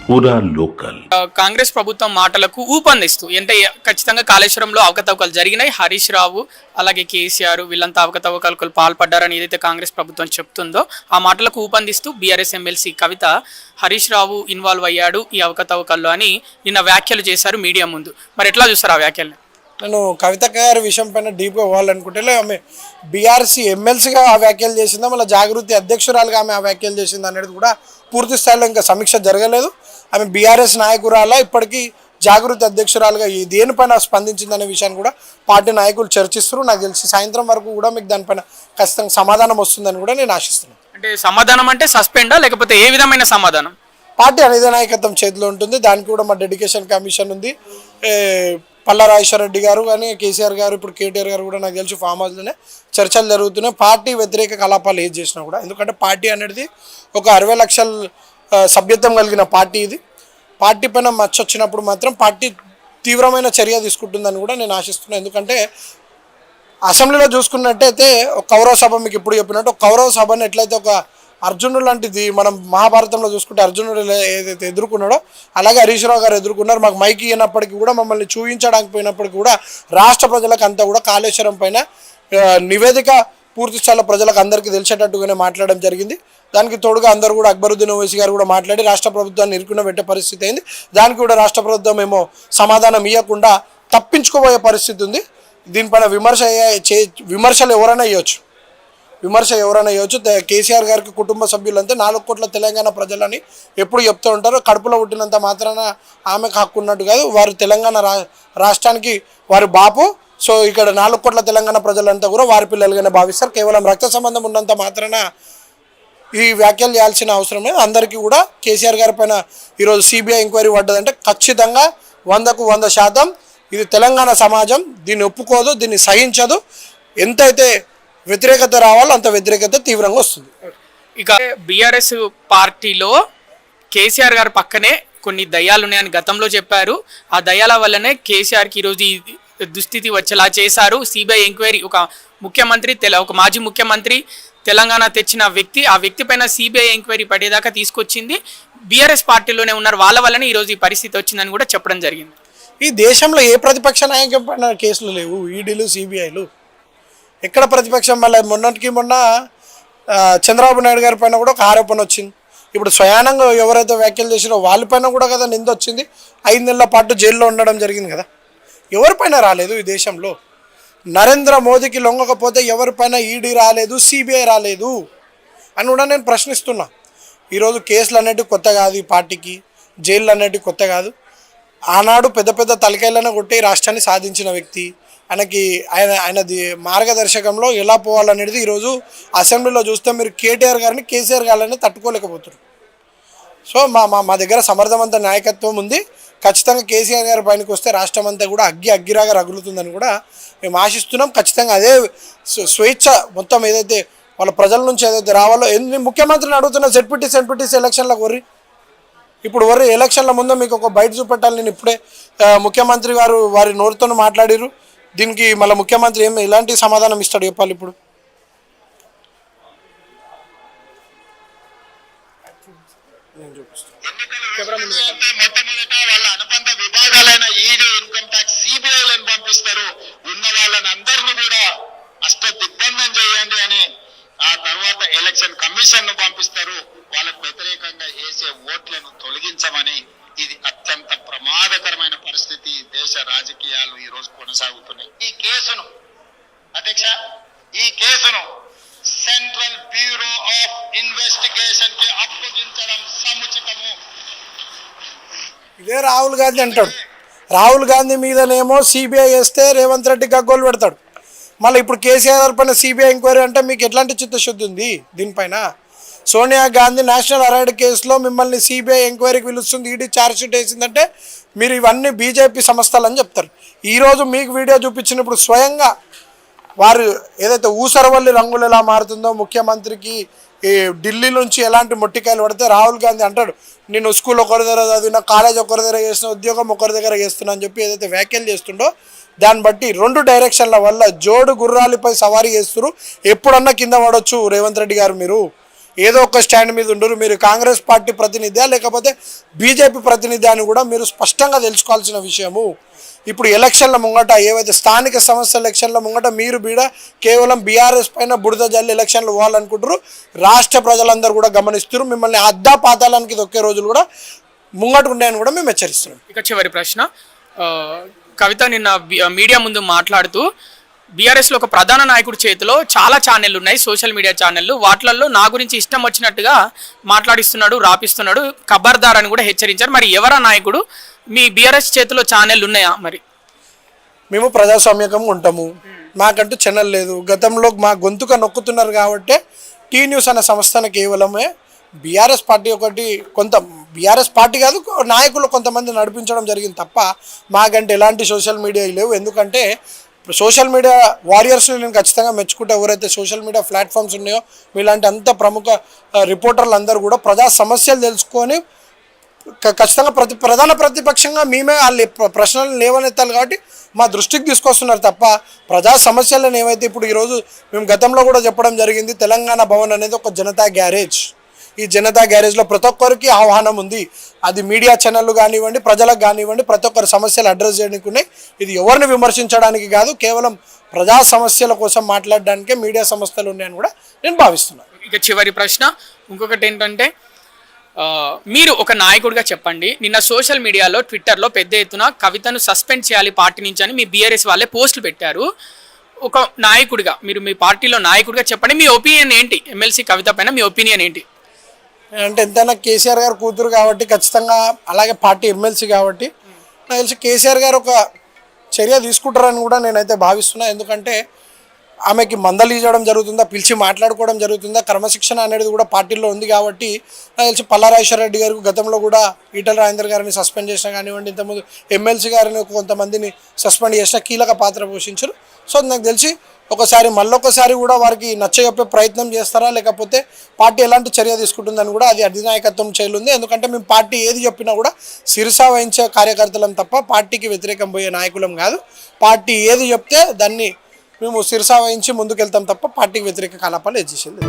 పూరా లోకల్ కాంగ్రెస్ ప్రభుత్వం మాటలకు ఊపందిస్తూ అంటే ఖచ్చితంగా కాళేశ్వరంలో అవకతవకలు జరిగినాయి. హరీష్ రావు అలాగే కేసీఆర్ వీళ్ళంతా అవకతవకలకు పాల్పడ్డారని ఏదైతే కాంగ్రెస్ ప్రభుత్వం చెప్తుందో ఆ మాటలకు ఊపందిస్తూ బీఆర్ఎస్ ఎమ్మెల్సీ కవిత హరీష్ రావు ఇన్వాల్వ్ అయ్యాడు ఈ అవకతవకల్లో అని నిన్న వ్యాఖ్యలు చేశారు మీడియా ముందు. మరి ఎట్లా చూస్తారు ఆ వ్యాఖ్యల్ని? నేను కవిత గారి విషయం పైన డీప్గా పోవాలనుకుంటే ఆమె బీఆర్సీ ఎమ్మెల్సీగా ఆ వ్యాఖ్యలు చేసిందా, మళ్ళీ జాగృతి అధ్యక్షురాలుగా ఆమె ఆ వ్యాఖ్యలు చేసిందా అనేది కూడా పూర్తి స్థాయిలో ఇంకా సమీక్ష జరగలేదు. ఆమె బీఆర్ఎస్ నాయకురాల ఇప్పటికీ జాగృతి అధ్యక్షురాలుగా దేనిపైన స్పందించిందనే విషయాన్ని కూడా పార్టీ నాయకులు చర్చిస్తారు. నాకు తెలిసి సాయంత్రం వరకు కూడా మీకు దానిపైన ఖచ్చితంగా సమాధానం వస్తుందని కూడా నేను ఆశిస్తున్నాను. అంటే సమాధానం అంటే సస్పెండా లేకపోతే ఏ విధమైన సమాధానం? పార్టీ అనేది నాయకత్వం చేతిలో ఉంటుంది. దానికి కూడా మా డెడికేషన్ కమిషన్ ఉంది. పల్లా రాజేశ్వరరెడ్డి గారు కానీ కేసీఆర్ గారు ఇప్పుడు కేటీఆర్ గారు కూడా నాకు తెలిసి ఫామ్ హౌస్లోనే చర్చలు జరుగుతున్నాయి. పార్టీ వ్యతిరేక కలాపాలు ఏది చేసినా కూడా, ఎందుకంటే పార్టీ అనేది ఒక 60 లక్షల సభ్యత్వం కలిగిన పార్టీ. ఇది పార్టీ పైన మచ్చ వచ్చినప్పుడు మాత్రం పార్టీ తీవ్రమైన చర్య తీసుకుంటుందని కూడా నేను ఆశిస్తున్నాను. ఎందుకంటే అసెంబ్లీలో చూసుకున్నట్టయితే ఒక కౌరవ సభ, మీకు ఇప్పుడు చెప్పినట్టు ఒక కౌరవ సభను ఎట్లయితే ఒక అర్జునుడు లాంటిది మనం మహాభారతంలో చూసుకుంటే అర్జునుడు ఏదైతే ఎదుర్కొన్నాడో అలాగే హరీష్ రావు గారు ఎదుర్కొన్నారు. మాకు మైకి ఇవ్వనప్పటికీ కూడా, మమ్మల్ని చూపించడానికి పోయినప్పటికీ కూడా రాష్ట్ర ప్రజలకు అంతా కూడా కాళేశ్వరం పైన నివేదిక పూర్తి స్థాయిలో ప్రజలకు అందరికీ తెలిసేటట్టుగానే మాట్లాడడం జరిగింది. దానికి తోడుగా అందరూ కూడా అక్బరుద్దీన్ ఓవైసీ గారు కూడా మాట్లాడి రాష్ట్ర ప్రభుత్వాన్ని ఇరుకున పెట్టే పరిస్థితి అయింది. దానికి కూడా రాష్ట్ర ప్రభుత్వం ఏమో సమాధానం ఇవ్వకుండా తప్పించుకోబోయే పరిస్థితి ఉంది. దీనిపైన విమర్శలు ఎవరైనా ఇవ్వచ్చు. కేసీఆర్ గారికి కుటుంబ సభ్యులంతా 4 కోట్ల తెలంగాణ ప్రజలని ఎప్పుడు చెప్తూ ఉంటారు. కడుపులో పుట్టినంత మాత్రాన ఆమెకు హక్కు ఉన్నట్టు కాదు. వారు తెలంగాణ రాష్ట్రానికి వారి బాపు. సో ఇక్కడ 4 కోట్ల తెలంగాణ ప్రజలంతా కూడా వారి పిల్లలుగానే భావిస్తారు. కేవలం రక్త సంబంధం ఉన్నంత మాత్రాన ఈ వ్యాఖ్యలు చేయాల్సిన అవసరం లేదు. అందరికీ కూడా కేసీఆర్ గారి పైన ఈరోజు సిబిఐ ఎంక్వైరీ పడ్డదంటే ఖచ్చితంగా 100కు 100% ఇది తెలంగాణ సమాజం దీన్ని ఒప్పుకోదు, దీన్ని సహించదు. ఎంతైతే వ్యతిరేకత రావాలో అంత వ్యతిరేకత తీవ్రంగా వస్తుంది. ఇక బీఆర్ఎస్ పార్టీలో కేసీఆర్ గారు పక్కనే కొన్ని దయ్యాలు ఉన్నాయని గతంలో చెప్పారు. ఆ దయ్యాల వల్లనే కేసీఆర్కి ఈరోజు ఈ దుస్థితి వచ్చేలా చేశారు. సిబిఐ ఎంక్వైరీ ఒక మాజీ ముఖ్యమంత్రి తెలంగాణ తెచ్చిన వ్యక్తి, ఆ వ్యక్తి పైన సిబిఐ ఎంక్వైరీ పడేదాకా తీసుకొచ్చింది బీఆర్ఎస్ పార్టీలోనే ఉన్నారు. వాళ్ళ వల్లనే ఈరోజు ఈ పరిస్థితి వచ్చిందని కూడా చెప్పడం జరిగింది. ఈ దేశంలో ఏ ప్రతిపక్ష నాయకుల పైన కేసులు లేవు, ఈడీలు సిబిఐలు. ఎక్కడ ప్రతిపక్షం? మళ్ళీ మొన్న చంద్రబాబు నాయుడు గారి పైన కూడా ఒక ఆరోపణ వచ్చింది. ఇప్పుడు స్వయానంగా ఎవరైతే వ్యాఖ్యలు చేసినో వాళ్ళపైన కూడా కదా నింద వచ్చింది. 5 నెలల పాటు జైల్లో ఉండడం జరిగింది కదా. ఎవరిపైన రాలేదు ఈ దేశంలో? నరేంద్ర మోదీకి లొంగకపోతే ఎవరిపైన ఈడీ రాలేదు, సిబిఐ రాలేదు అని కూడా నేను ప్రశ్నిస్తున్నా. ఈరోజు కేసులు అనేటివి కొత్త కాదు, ఈ పార్టీకి జైళ్ళు అనేటివి కొత్త కాదు. ఆనాడు పెద్ద పెద్ద తలకాయలను కొట్టి రాష్ట్రాన్ని సాధించిన వ్యక్తి. ఆయనది మార్గదర్శకంలో ఎలా పోవాలనేది ఈరోజు అసెంబ్లీలో చూస్తే మీరు కేటీఆర్ గారిని కేసీఆర్ గారిని తట్టుకోలేకపోతున్నారు. సో మా దగ్గర సమర్థవంత నాయకత్వం ఉంది. ఖచ్చితంగా కేసీఆర్ గారి పైనకి వస్తే రాష్ట్రం అంతా కూడా అగ్గిరాగా రగులుతుందని కూడా మేము ఆశిస్తున్నాం. ఖచ్చితంగా అదే స్వేచ్ఛ మొత్తం ఏదైతే వాళ్ళ ప్రజల నుంచి ఏదైతే రావాలో. ముఖ్యమంత్రిని అడుగుతున్న సెన్పిటిసి ఎలక్షన్లకు ఇప్పుడు ఎలక్షన్ల ముందు మీకు ఒక బయట చూపెట్టాలి. నేను ఇప్పుడే ముఖ్యమంత్రి గారు వారి నోరుతో మాట్లాడారు. దీనికి మళ్ళీ ముఖ్యమంత్రి ఎలాంటి సమాధానం ఇస్తాడు చెప్పాలి. ఇప్పుడు మొట్టమొదట వాళ్ళ అనుబంధ విభాగాలైన ఈడీ, ఇన్కమ్ ట్యాక్స్, సిబిఐలను పంపిస్తారు. ఉన్న వాళ్ళని అందరినీ కూడా దిగ్బంధం చేయండి అని ఆ తర్వాత ఎలక్షన్ కమిషన్ ను పంపిస్తారు. వాళ్ళకు వ్యతిరేకంగా వేసే ఓట్లను తొలగించమని. ఇది అత్యంత ప్రమాదకరమైన పరిస్థితి. దేశ రాజకీయాలు ఈ రోజు కొనసాగుతున్నాయి. ఈ కేసును సెంట్రల్ బ్యూరో ఆఫ్ ఇన్వెస్టిగేషన్ కి అప్పగించడం సముచితము. ఇదే రాహుల్ గాంధీ అంటాడు. రాహుల్ గాంధీ మీదనేమో సిబిఐ వేస్తే రేవంత్ రెడ్డి గగ్గోలు పెడతాడు. మళ్ళీ ఇప్పుడు కేసీఆర్ పైన సిబిఐ ఎంక్వైరీ అంటే మీకు ఎట్లాంటి చిత్తశుద్ధి ఉంది? దీనిపైన సోనియా గాంధీ నేషనల్ అరెస్ట్ కేసులో మిమ్మల్ని సిబిఐ ఎంక్వైరీకి పిలుస్తుంది, ఈడీ ఛార్జ్షీట్ వేసిందంటే మీరు ఇవన్నీ బీజేపీ సంస్థలు అని చెప్తారు. ఈరోజు మీకు వీడియో చూపించినప్పుడు స్వయంగా వారు ఏదైతే ఊసరవల్లి రంగులు ఎలా మారుతుందో, ముఖ్యమంత్రికి ఢిల్లీ నుంచి ఎలాంటి మొట్టికాయలు పడితే రాహుల్ గాంధీ అంటాడు, నేను స్కూల్ ఒకరి దగ్గర చదివిన, కాలేజ్ ఒకరి దగ్గర చేస్తున్నా, ఉద్యోగం ఒకరి దగ్గర చేస్తున్నా అని చెప్పి ఏదైతే వ్యాఖ్యలు చేస్తుండో దాన్ని బట్టి 2 డైరెక్షన్ల వల్ల జోడు గుర్రాలపై సవారీ చేస్తున్నారు. ఎప్పుడన్నా కింద పడవచ్చు రేవంత్ రెడ్డి గారు. మీరు ఏదో ఒక స్టాండ్ మీద ఉండరు. మీరు కాంగ్రెస్ పార్టీ ప్రతినిధి లేకపోతే బీజేపీ ప్రతినిధి అని కూడా మీరు స్పష్టంగా తెలుసుకోవాల్సిన విషయము. ఇప్పుడు ఎలక్షన్ల ముంగట ఏవైతే స్థానిక సంస్థల ఎలక్షన్ల ముంగట మీరు బీడ కేవలం బీఆర్ఎస్ పైన బురద జల్లి ఎలక్షన్లు పోవాలనుకుంటారు. రాష్ట్ర ప్రజలందరూ కూడా గమనిస్తారు. మిమ్మల్ని అద్దా పాతాళానికి దొక్కే రోజులు కూడా ముంగట ఉన్నాయని కూడా మేము హెచ్చరిస్తున్నాం. ఇక చివరి ప్రశ్న, కవిత నిన్న మీడియా ముందు మాట్లాడుతూ బీఆర్ఎస్లో ఒక ప్రధాన నాయకుడి చేతిలో చాలా ఛానళ్ళు ఉన్నాయి, సోషల్ మీడియా ఛానళ్ళు, వాటిల్లో నా గురించి ఇష్టం వచ్చినట్టుగా మాట్లాడిస్తున్నాడు, రాపిస్తున్నాడు, ఖబర్దార్ అని కూడా హెచ్చరించారు. మరి ఎవరా నాయకుడు? మీ బీఆర్ఎస్ చేతిలో ఛానళ్ళు ఉన్నాయా? మరి మేము ప్రజాస్వామ్యంగా ఉంటాము, మాకంటూ ఛానల్ లేదు. గతంలో మా గొంతుక నొక్కుతున్నారు కాబట్టి టీ న్యూస్ అనే సంస్థను కేవలమే బీఆర్ఎస్ పార్టీ బీఆర్ఎస్ పార్టీ కాదు, నాయకులు కొంతమంది నడిపించడం జరిగింది తప్ప మాకంటే ఎలాంటి సోషల్ మీడియా లేవు. ఎందుకంటే సోషల్ మీడియా వారియర్స్ని నేను ఖచ్చితంగా మెచ్చుకుంటే, ఎవరైతే సోషల్ మీడియా ప్లాట్ఫామ్స్ ఉన్నాయో మీలాంటి అంత ప్రముఖ రిపోర్టర్లు అందరూ కూడా ప్రజా సమస్యలు తెలుసుకొని ఖచ్చితంగా ప్రధాన ప్రతిపక్షంగా మేమే వాళ్ళ ప్రశ్నలు లేవనెత్తాలి కాబట్టి మా దృష్టికి తీసుకొస్తున్నారు తప్ప ప్రజా సమస్యలను ఏవైతే ఇప్పుడు ఈరోజు మేము గతంలో కూడా చెప్పడం జరిగింది, తెలంగాణ భవన్ అనేది ఒక జనతా గ్యారేజ్. ఈ జనతా గ్యారేజ్లో ప్రతి ఒక్కరికి ఆహ్వానం ఉంది. అది మీడియా ఛానళ్ళు కానివ్వండి, ప్రజలకు కానివ్వండి, ప్రతి ఒక్కరి సమస్యలు అడ్రస్ చేయడానికి ఉన్నాయి. ఇది ఎవరిని విమర్శించడానికి కాదు, కేవలం ప్రజా సమస్యల కోసం మాట్లాడడానికే మీడియా సంస్థలు ఉన్నాయని కూడా నేను భావిస్తున్నాను. ఇక చివరి ప్రశ్న ఇంకొకటి ఏంటంటే, మీరు ఒక నాయకుడిగా చెప్పండి, నిన్న సోషల్ మీడియాలో ట్విట్టర్లో పెద్ద ఎత్తున కవితను సస్పెండ్ చేయాలి పార్టీ నుంచి అని మీ బీఆర్ఎస్ వాళ్ళే పోస్టులు పెట్టారు. ఒక నాయకుడిగా మీరు మీ పార్టీలో నాయకుడిగా చెప్పండి, మీ ఒపీనియన్ ఏంటి? ఎమ్మెల్సీ కవిత పైన మీ ఒపీనియన్ ఏంటి? అంటే ఎంతైనా కేసీఆర్ గారు కూతురు కాబట్టి ఖచ్చితంగా, అలాగే పార్టీ ఎమ్మెల్సీ కాబట్టి నాకు తెలిసి కేసీఆర్ గారు ఒక చర్య తీసుకుంటారని కూడా నేనైతే భావిస్తున్నా. ఎందుకంటే ఆమెకి మందలించడం జరుగుతుందా, పిలిచి మాట్లాడుకోవడం జరుగుతుందా, క్రమశిక్షణ అనేది కూడా పార్టీలో ఉంది కాబట్టి నాకు తెలిసి పల్లారాజేశ్వర రెడ్డి గారికి గతంలో కూడా ఈటల రాజేందర్ గారిని సస్పెండ్ చేసినా కానివ్వండి, ఇంతకుముందు ఎమ్మెల్సీ గారిని కొంతమందిని సస్పెండ్ చేసిన కీలక పాత్ర పోషించారు. సో నాకు తెలిసి మళ్ళొకసారి కూడా వారికి నచ్చజెప్పే ప్రయత్నం చేస్తారా, లేకపోతే పార్టీ ఎలాంటి చర్య తీసుకుంటుందని కూడా అది అధినాయకత్వం చేయలుంది. ఎందుకంటే మేము పార్టీ ఏది చెప్పినా కూడా శిరసా వహించే కార్యకర్తలం తప్ప పార్టీకి వ్యతిరేకం పోయే నాయకులం కాదు. పార్టీ ఏది చెప్తే దాన్ని మేము శిరసా వహించి ముందుకెళ్తాం తప్ప పార్టీకి వ్యతిరేక కలాపాలు చేసేది.